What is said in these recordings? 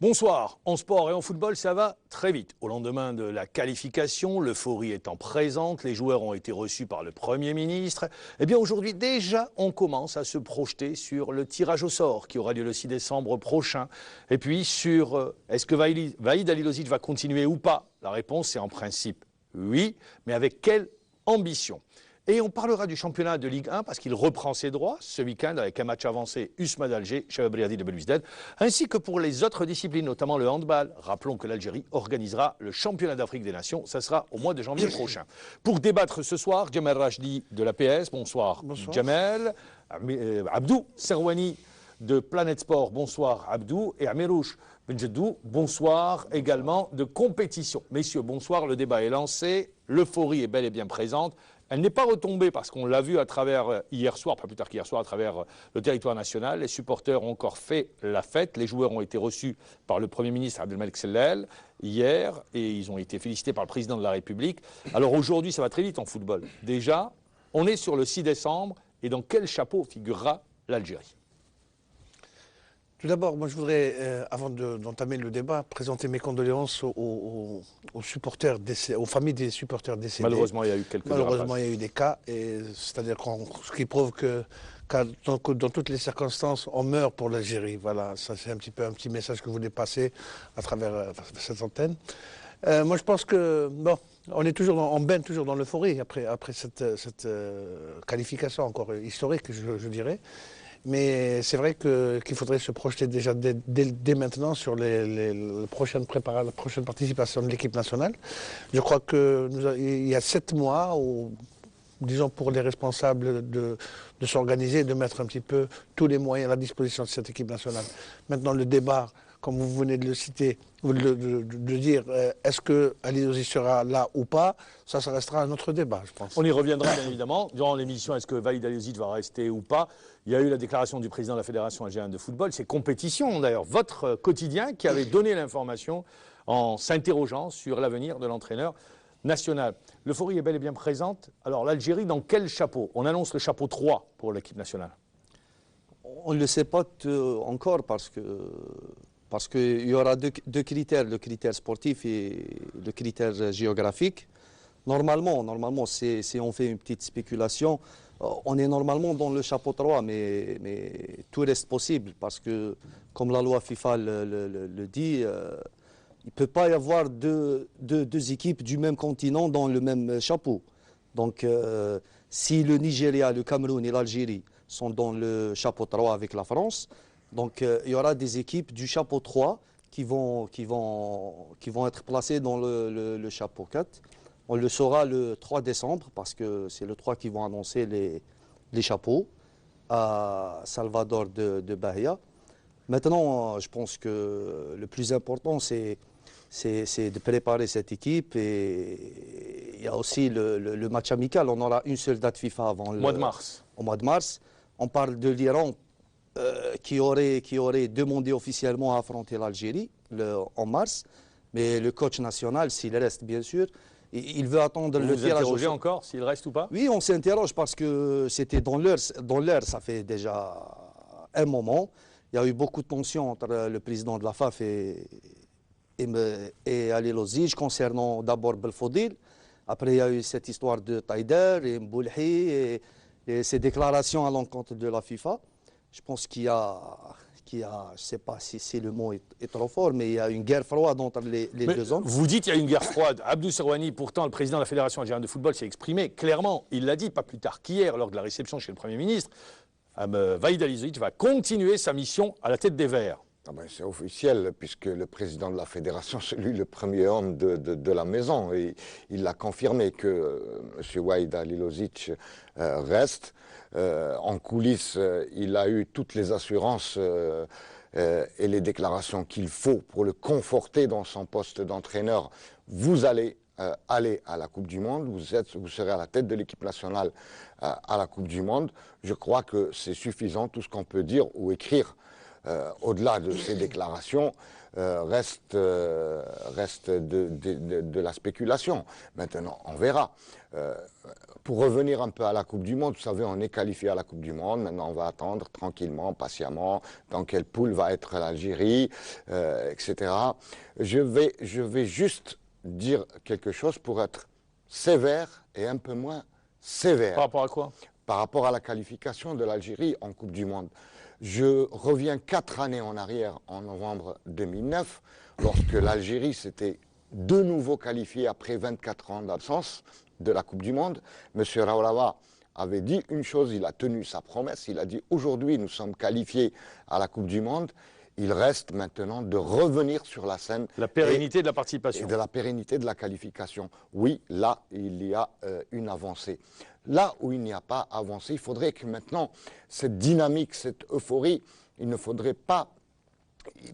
Bonsoir. En sport et en football, ça va très vite. Au lendemain de la qualification, l'euphorie étant présente, les joueurs ont été reçus par le Premier ministre. Eh bien aujourd'hui, déjà, on commence à se projeter sur le tirage au sort qui aura lieu le 6 décembre prochain. Et puis sur est-ce que Vahid Halilović va continuer ou pas? La réponse est en principe oui, mais avec quelle ambition? Et on parlera du championnat de Ligue 1 parce qu'il reprend ses droits ce week-end avec un match avancé USMA d'Alger, Chabab Riadi de Belouizdad, ainsi que pour les autres disciplines, notamment le handball. Rappelons que l'Algérie organisera le championnat d'Afrique des Nations, ça sera au mois de janvier prochain. Pour débattre ce soir, Djamel Rachdi de l'APS, bonsoir. Djamel, Abdou Serwani de Planète Sport, bonsoir Abdou, et Amirouche Benjedou, bonsoir également de compétition. Messieurs, bonsoir, le débat est lancé, l'euphorie est bel et bien présente. Elle n'est pas retombée parce qu'on l'a vu à travers hier soir, pas plus tard qu'hier soir, à travers le territoire national. Les supporters ont encore fait la fête. Les joueurs ont été reçus par le Premier ministre Abdelmalek Sellel hier et ils ont été félicités par le Président de la République. Alors aujourd'hui, ça va très vite en football. Déjà, on est sur le 6 décembre et dans quel chapeau figurera l'Algérie? Tout d'abord, moi je voudrais, avant d'entamer le débat, présenter mes condoléances aux supporters aux familles des supporters décédés. Malheureusement, il y a eu quelques Malheureusement, il y a eu des cas, c'est-à-dire ce qui prouve que dans toutes les circonstances, on meurt pour l'Algérie. Voilà, ça c'est un petit message que je voulais passer à travers cette antenne. Moi je pense que, bon, on baigne toujours dans l'euphorie après cette qualification encore historique, je dirais. Mais c'est vrai qu'il faudrait se projeter déjà dès maintenant sur la prochaine participation de l'équipe nationale. Je crois qu'il y a 7 mois, disons pour les responsables de s'organiser et de mettre un petit peu tous les moyens à la disposition de cette équipe nationale. Maintenant, le débat, comme vous venez de le citer, de dire est-ce que Halilović sera là ou pas, ça restera un autre débat, je pense. On y reviendra bien évidemment. Durant l'émission, est-ce que Vahid Halilović va rester ou pas? Il y a eu la déclaration du président de la Fédération algérienne de football, c'est Compétition d'ailleurs, votre quotidien qui avait donné l'information en s'interrogeant sur l'avenir de l'entraîneur national. L'euphorie est bel et bien présente. Alors l'Algérie, dans quel chapeau? On annonce le chapeau 3 pour l'équipe nationale. On ne le sait pas encore parce qu'il y aura deux critères, le critère sportif et le critère géographique. Normalement, si on fait une petite spéculation, on est normalement dans le chapeau 3, mais tout reste possible parce que, comme la loi FIFA le dit, il ne peut pas y avoir deux équipes du même continent dans le même chapeau. Donc, si le Nigeria, le Cameroun et l'Algérie sont dans le chapeau 3 avec la France, donc il y aura des équipes du chapeau 3 qui vont être placées dans le chapeau 4. On le saura le 3 décembre parce que c'est le 3 qui vont annoncer les chapeaux à Salvador de Bahia. Maintenant, je pense que le plus important, c'est de préparer cette équipe et il y a aussi le match amical. On aura une seule date FIFA avant mois de mars. Au mois de mars. On parle de l'Iran qui aurait demandé officiellement à affronter l'Algérie en mars. Mais le coach national, s'il reste bien sûr, il veut attendre le tirage. Vous vous interrogez encore s'il reste ou pas? Oui, on s'interroge parce que c'était dans l'heure, ça fait déjà un moment. Il y a eu beaucoup de tensions entre le président de la FAF et Halilović concernant d'abord Belfodil. Après, il y a eu cette histoire de Taider et Mboulhi et ces déclarations à l'encontre de la FIFA. Je pense qu'il y a, je ne sais pas si le mot est trop fort, mais il y a une guerre froide entre les deux hommes. Vous dites qu'il y a une guerre froide. Abdou Serwani, pourtant, le président de la Fédération algérienne de football s'est exprimé clairement. Il l'a dit pas plus tard qu'hier, lors de la réception chez le Premier ministre. Vahid Halilović va continuer sa mission à la tête des Verts. Ah ben, c'est officiel, puisque le président de la Fédération, c'est lui le premier homme de la maison. Et il a confirmé que M. Vahid Halilović reste. En coulisses, il a eu toutes les assurances et les déclarations qu'il faut pour le conforter dans son poste d'entraîneur. Vous allez aller à la Coupe du Monde, vous serez à la tête de l'équipe nationale à la Coupe du Monde. Je crois que c'est suffisant, tout ce qu'on peut dire ou écrire au-delà de ces déclarations, reste de la spéculation. Maintenant, on verra. Pour revenir un peu à la Coupe du Monde, vous savez, on est qualifié à la Coupe du Monde. Maintenant, on va attendre tranquillement, patiemment, dans quelle poule va être l'Algérie, etc. Je vais juste dire quelque chose pour être sévère et un peu moins sévère. Par rapport à quoi? Par rapport à la qualification de l'Algérie en Coupe du Monde. Je reviens 4 années en arrière, en novembre 2009, lorsque l'Algérie s'était de nouveau qualifiée après 24 ans d'absence de la Coupe du Monde. M. Raoulava avait dit une chose, il a tenu sa promesse, il a dit aujourd'hui nous sommes qualifiés à la Coupe du Monde, il reste maintenant de revenir sur la scène. La pérennité de la participation. Et de la pérennité de la qualification. Oui, là, il y a une avancée. Là où il n'y a pas avancé, il faudrait que maintenant, cette dynamique, cette euphorie, il ne faudrait pas...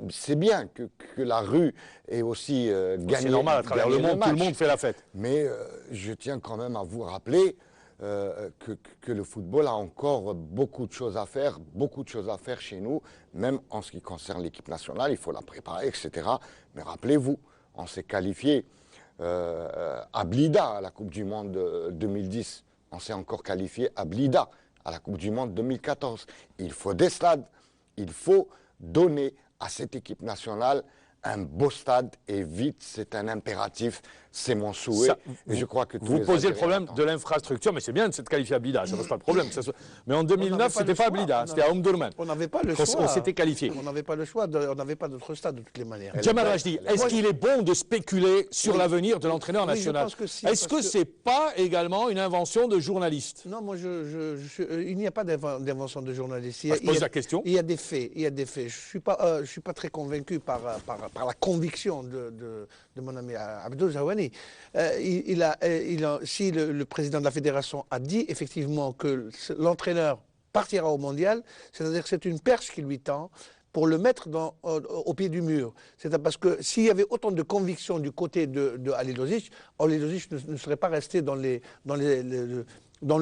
C'est bien que la rue ait aussi gagné. C'est normal, à travers le monde, tout le monde fait la fête. Mais je tiens quand même à vous rappeler que le football a encore beaucoup de choses à faire chez nous, même en ce qui concerne l'équipe nationale, il faut la préparer, etc. Mais rappelez-vous, on s'est qualifié à Blida à la Coupe du Monde 2010, on s'est encore qualifié à Blida à la Coupe du Monde 2014. Il faut des stades, il faut donner à cette équipe nationale un beau stade et vite, c'est un impératif, c'est mon souhait. Ça, et je crois que vous posez le problème de l'infrastructure, mais c'est bien de s'être qualifié à Blida, ça ne pose pas de problème. Mais en 2009, ce n'était pas à Blida, c'était à Omdurman. On n'avait pas le choix. On s'était qualifié. On n'avait pas le choix, on n'avait pas d'autre stade de toutes les manières. Jamal Rajdi, est-ce qu'il est bon de spéculer sur l'avenir de l'entraîneur national? Est-ce que ce n'est pas également une invention de journaliste? Non, moi, il n'y a pas d'invention de journaliste. Je pose la question. Il y a des faits. Je ne suis pas très convaincu par la conviction de mon ami Abdou Zawani. Si le président de la fédération a dit effectivement que l'entraîneur partira au mondial, c'est-à-dire que c'est une perche qui lui tend pour le mettre au pied du mur. C'est parce que s'il y avait autant de conviction du côté de Halilović, Halilović ne serait pas resté dans le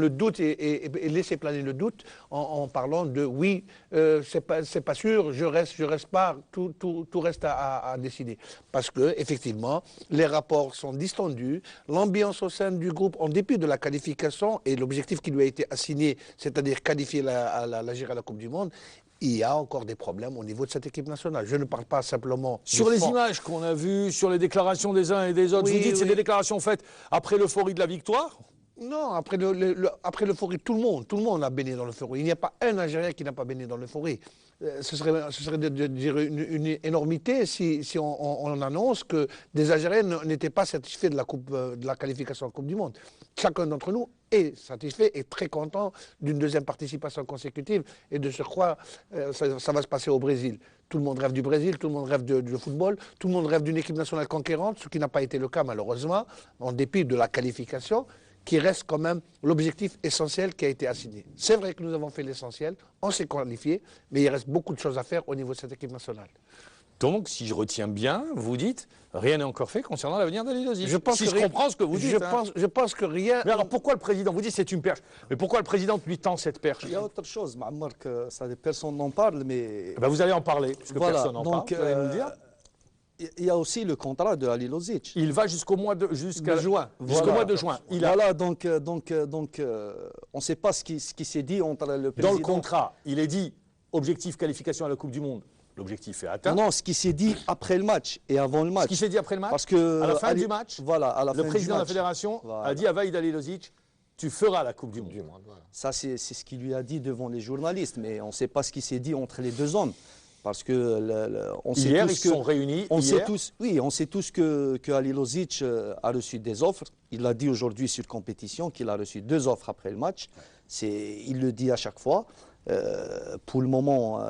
doute et laisser planer le doute en parlant de oui, c'est pas sûr, je reste pas, tout reste à décider. Parce que effectivement, les rapports sont distendus, l'ambiance au sein du groupe, en dépit de la qualification et l'objectif qui lui a été assigné, c'est-à-dire qualifier l'Algérie à la Coupe du Monde, il y a encore des problèmes au niveau de cette équipe nationale. Je ne parle pas simplement... Sur les images qu'on a vues, sur les déclarations des uns et des autres, vous dites que c'est des déclarations faites après l'euphorie de la victoire ? Non, après l'euphorie, tout le monde a baigné dans l'euphorie. Il n'y a pas un Algérien qui n'a pas baigné dans l'euphorie. Ce serait de dire une énormité si on annonce que des Algériens n'étaient pas satisfaits de la qualification en Coupe du Monde. Chacun d'entre nous est satisfait et très content d'une deuxième participation consécutive. Et de surcroît, ça va se passer au Brésil. Tout le monde rêve du Brésil, tout le monde rêve du football, tout le monde rêve d'une équipe nationale conquérante, ce qui n'a pas été le cas malheureusement, en dépit de la qualification, qui reste quand même l'objectif essentiel qui a été assigné. C'est vrai que nous avons fait l'essentiel, on s'est qualifié, mais il reste beaucoup de choses à faire au niveau de cette équipe nationale. Donc, si je retiens bien, vous dites, rien n'est encore fait concernant l'avenir d'Halilović. Je comprends ce que vous dites. Je pense que rien... Mais alors, pourquoi le président, vous dites c'est une perche, mais pourquoi le président lui tend cette perche? Il y a autre chose, Ma'ammar, que personne n'en parle, mais... Ben vous allez en parler, puisque personne n'en parle, vous allez nous le dire. Il y a aussi le contrat de Halilović. Il va jusqu'au mois de juin. Jusqu'au mois de juin. Voilà, donc on ne sait pas ce qui s'est dit entre le président... Dans le contrat, il est dit objectif qualification à la Coupe du Monde. L'objectif est atteint. Non, ce qui s'est dit après le match et avant le match. Ce qui s'est dit après le match, parce que à la fin du match, le président de la fédération a dit à Vaïd Halilović, tu feras la Coupe du Monde. Voilà. Ça, c'est ce qu'il lui a dit devant les journalistes, mais on ne sait pas ce qui s'est dit entre les deux hommes. Parce que on sait hier, tous ils se sont réunis. On sait tous que Halilović a reçu des offres. Il l'a dit aujourd'hui sur compétition qu'il a reçu 2 offres après le match. Il le dit à chaque fois. Pour le moment,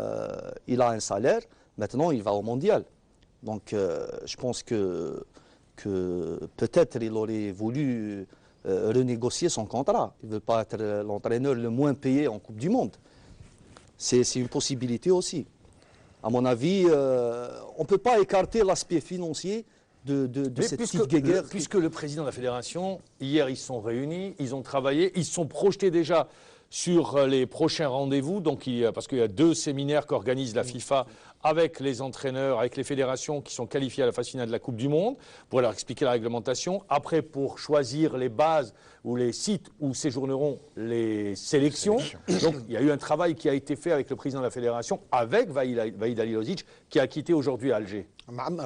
il a un salaire. Maintenant, il va au mondial. Donc, je pense que peut-être il aurait voulu renégocier son contrat. Il ne veut pas être l'entraîneur le moins payé en Coupe du Monde. C'est une possibilité aussi. À mon avis, on ne peut pas écarter l'aspect financier de cette petite guéguerre. Puisque le président de la fédération, hier, ils se sont réunis, ils ont travaillé, ils se sont projetés déjà sur les prochains rendez-vous. Donc, parce qu'il y a 2 séminaires qu'organise la FIFA avec les entraîneurs, avec les fédérations qui sont qualifiées à la phase finale de la Coupe du Monde, pour leur expliquer la réglementation. Après, pour choisir les bases ou les sites où séjourneront les sélections. Donc, il y a eu un travail qui a été fait avec le président de la fédération, avec Vahid Halilović, qui a quitté aujourd'hui Alger.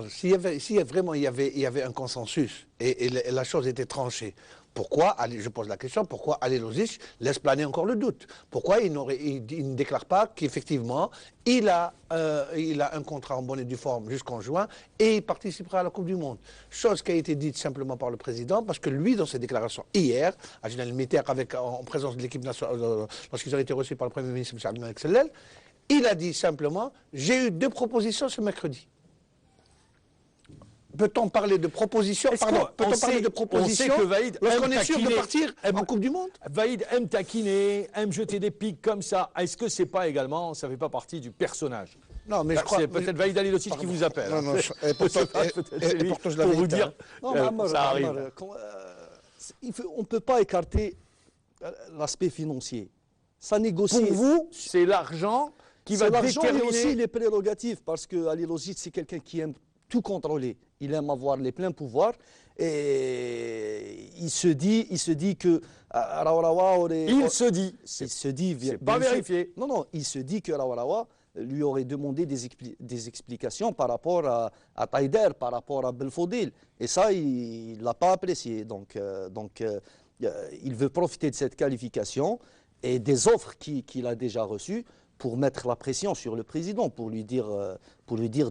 S'il y avait un consensus et la chose était tranchée, pourquoi, je pose la question, pourquoi Halilović laisse planer encore le doute? Pourquoi il ne déclare pas qu'effectivement, il a un contrat en bonne et due forme jusqu'en juin et il participera à la Coupe du Monde? Chose qui a été dite simplement par le président, parce que lui, dans ses déclarations hier, à Genève militaire, en présence de l'équipe nationale, lorsqu'ils ont été reçus par le Premier ministre, M. Abdelmalek Sellel, il a dit simplement « J'ai eu 2 propositions ce mercredi ». Peut-on parler de propositions? Peut-on parler de propositions lorsqu'on est sûr de partir en Coupe du Monde? Vahid aime taquiner, aime jeter des pics comme ça. Est-ce que c'est pas également, ça fait pas partie du personnage? Non, mais je crois... C'est peut-être Vahid Halilović qui vous appelle. Non, non, et pourtant je l'avais pour vous dit, dire, ça arrive. On ne peut pas écarter l'aspect financier. Ça négocie. Pour vous, c'est l'argent qui va déterminer... et aussi les prérogatives, parce que Halilović, c'est quelqu'un qui aime tout contrôler. Il aime avoir les pleins pouvoirs et il se dit que Raouraoua aurait... Il se dit, c'est pas vérifié. Non, il se dit que Raouraoua lui aurait demandé des explications par rapport à Taider, par rapport à Belfodil. Et ça, il ne l'a pas apprécié. Donc, il veut profiter de cette qualification et des offres qu'il a déjà reçues pour mettre la pression sur le président, pour lui dire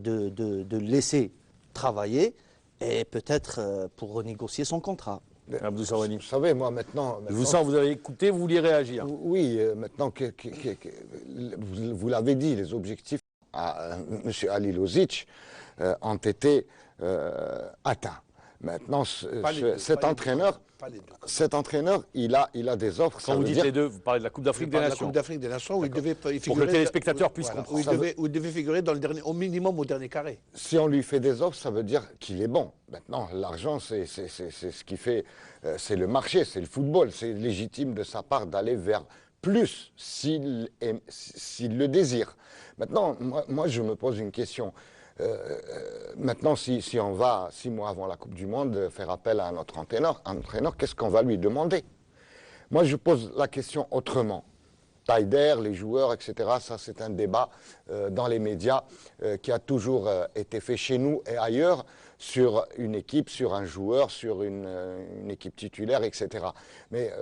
de laisser travailler et peut-être pour renégocier son contrat. Abdou Sahwani. Vous savez, moi maintenant... Je vous sens, vous avez écouté, vous vouliez réagir. Oui, maintenant, vous l'avez dit, les objectifs à M. Halilović ont été atteints. Maintenant, cet entraîneur, il a des offres. Quand vous dites les deux, vous parlez de la Coupe d'Afrique des Nations. La Coupe d'Afrique des Nations, où il devait figurer... Pour que le téléspectateur puisse comprendre. Où il devait figurer dans au minimum au dernier carré. Si on lui fait des offres, ça veut dire qu'il est bon. Maintenant, l'argent, c'est ce qui fait... c'est le marché, c'est le football. C'est légitime de sa part d'aller vers plus s'il le désire. Maintenant, moi, je me pose une question. Maintenant, si on va 6 mois avant la Coupe du Monde faire appel à notre entraîneur, qu'est-ce qu'on va lui demander? Moi, je pose la question autrement. Taider, les joueurs, etc., ça c'est un débat dans les médias qui a toujours été fait chez nous et ailleurs sur une équipe, sur un joueur, sur une équipe titulaire, etc. Mais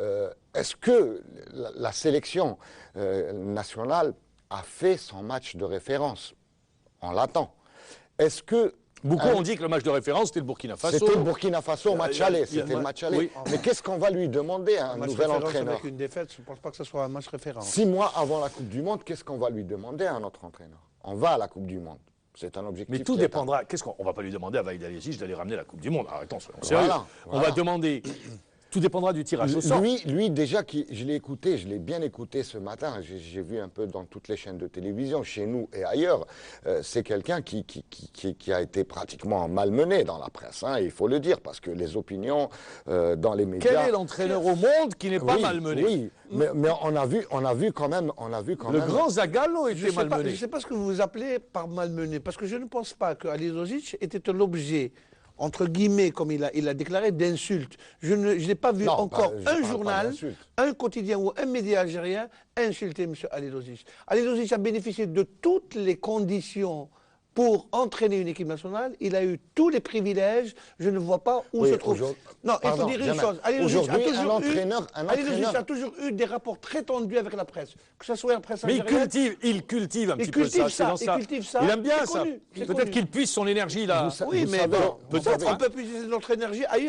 est-ce que la sélection nationale a fait son match de référence? On l'attend. Est-ce que... Beaucoup ont dit que le match de référence, c'était le Burkina Faso. C'était le Burkina Faso, match aller, c'était le match aller. Oui. Mais qu'est-ce qu'on va lui demander à un nouvel entraîneur? Avec une défaite, je ne pense pas que ce soit un match référence. 6 mois avant la Coupe du Monde, qu'est-ce qu'on va lui demander à notre entraîneur? On va à la Coupe du Monde. C'est un objectif. Mais tout dépendra. On ne va pas lui demander à Vahid Halilović d'aller ramener la Coupe du Monde. Arrêtons, soyons sérieux. Voilà. On va demander... Tout dépendra du tirage au sort. Lui déjà, je l'ai écouté, je l'ai bien écouté ce matin. J'ai vu un peu dans toutes les chaînes de télévision, chez nous et ailleurs. C'est quelqu'un qui a été pratiquement malmené dans la presse, hein, il faut le dire, parce que les opinions dans les médias... Quel est l'entraîneur au monde qui n'est pas malmené? Oui, mais on a vu quand même... Le grand Zagallo était malmené. Je ne sais pas ce que vous appelez par malmené, parce que je ne pense pas que Halilović était l'objet, entre guillemets, comme il a déclaré, d'insultes. Je n'ai pas vu encore un journal, un quotidien ou un média algérien insulter M. Halilović. Halilović a bénéficié de toutes les conditions pour entraîner une équipe nationale. Il a eu tous les privilèges. Je ne vois pas où se trouve. Non, il faut dire une chose. Halilović a toujours eu des rapports très tendus avec la presse, que ce soit la presse algérienne. Mais il cultive un petit peu ça. Il aime bien ça. Peut-être qu'il puise son énergie là. Oui, mais peut-être on peut puiser notre énergie ailleurs.